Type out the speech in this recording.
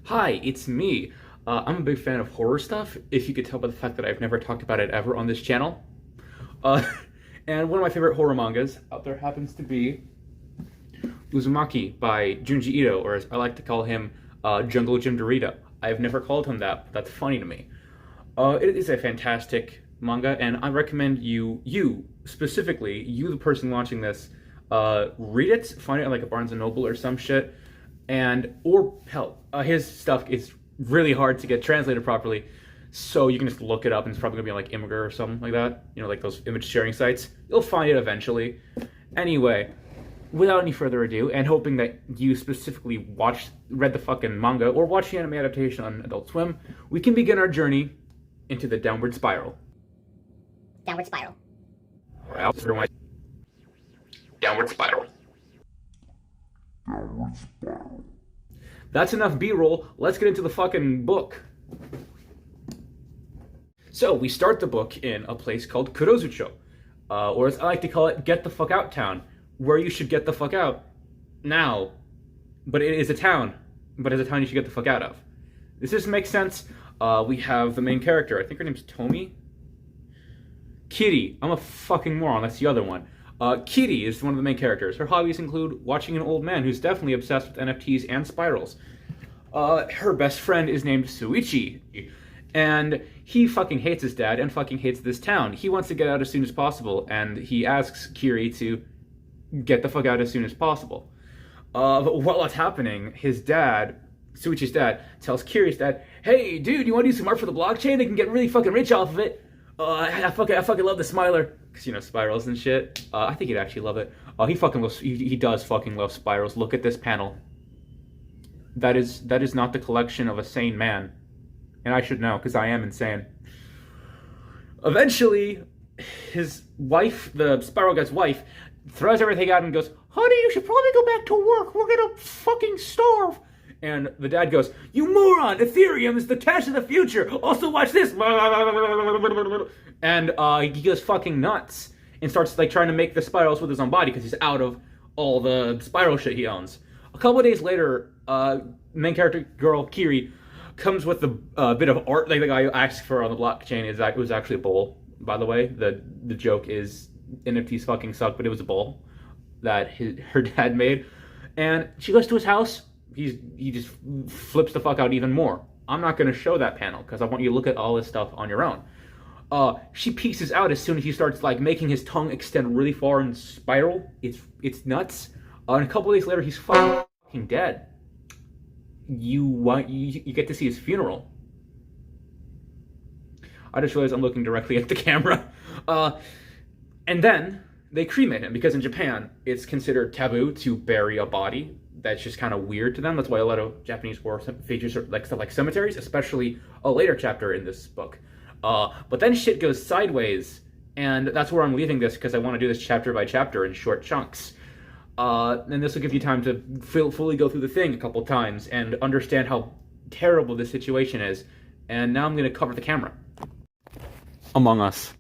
Hi, it's me. I'm a big fan of horror stuff, if you could tell by the fact that I've never talked about it ever on this channel. Uh, and one of my favorite horror mangas out there happens to be Uzumaki by Junji Ito, or as I like to call him, Jungle Jim Dorito. I've never called him that, but that's funny to me. It is a fantastic manga, and I recommend you specifically, you the person watching this, read it, find it at like a Barnes and Noble or some shit, and or hell, his stuff is really hard to get translated properly, so you can just look it up, and it's probably gonna be on like Imgur or something like that. You know, like those image sharing sites. You'll find it eventually. Anyway, without any further ado, and hoping that you specifically read the fucking manga or watched the anime adaptation on Adult Swim, we can begin our journey into the downward spiral. Downward spiral. Downward spiral. That's enough B-roll. Let's get into the fucking book. So we start the book in a place called Kurozucho, or as I like to call it, Get the Fuck Out Town, where you should get the fuck out now. But it is a town, but it's a town you should get the fuck out of. Does this make sense? We have the main character. I think her name's Tomi. Kitty. I'm a fucking moron. That's the other one. Kitty is one of the main characters. Her hobbies include watching an old man who's definitely obsessed with NFTs and spirals. Her best friend is named Suichi, and he fucking hates his dad and fucking hates this town. He wants to get out as soon as possible, and he asks Kiri to get the fuck out as soon as possible. But while that's happening, his dad, Suichi's dad, tells Kiri's dad, "Hey, dude, you want to do some art for the blockchain? They can get really fucking rich off of it. I fucking love the Smiler." Because, you know, spirals and shit. I think he'd actually love it. He does fucking love spirals. Look at this panel. That is not the collection of a sane man. And I should know, because I am insane. Eventually, his wife, the spiral guy's wife, throws everything out and goes, "Honey, you should probably go back to work. We're gonna fucking starve." And the dad goes, "You moron! Ethereum is the cash of the future! Also watch this!" And he goes fucking nuts and starts like trying to make the spirals with his own body because he's out of all the spiral shit he owns. A couple of days later, main character girl Kiri comes with a bit of art like the guy asked for on the blockchain. It was actually a bowl, by the way. The joke is NFTs fucking suck, but it was a bowl that her dad made. And she goes to his house. He just flips the fuck out even more. I'm not going to show that panel because I want you to look at all this stuff on your own. She pieces out as soon as he starts like making his tongue extend really far and spiral. It's nuts. And a couple days later, he's fucking dead. You get to see his funeral. I just realized I'm looking directly at the camera. And then they cremate him because in Japan it's considered taboo to bury a body. That's just kind of weird to them. That's why a lot of Japanese horror features like stuff like cemeteries, especially a later chapter in this book. But then shit goes sideways, and that's where I'm leaving this because I want to do this chapter by chapter in short chunks. And this will give you time to fully go through the thing a couple times and understand how terrible this situation is. And now I'm going to cover the camera. Among Us.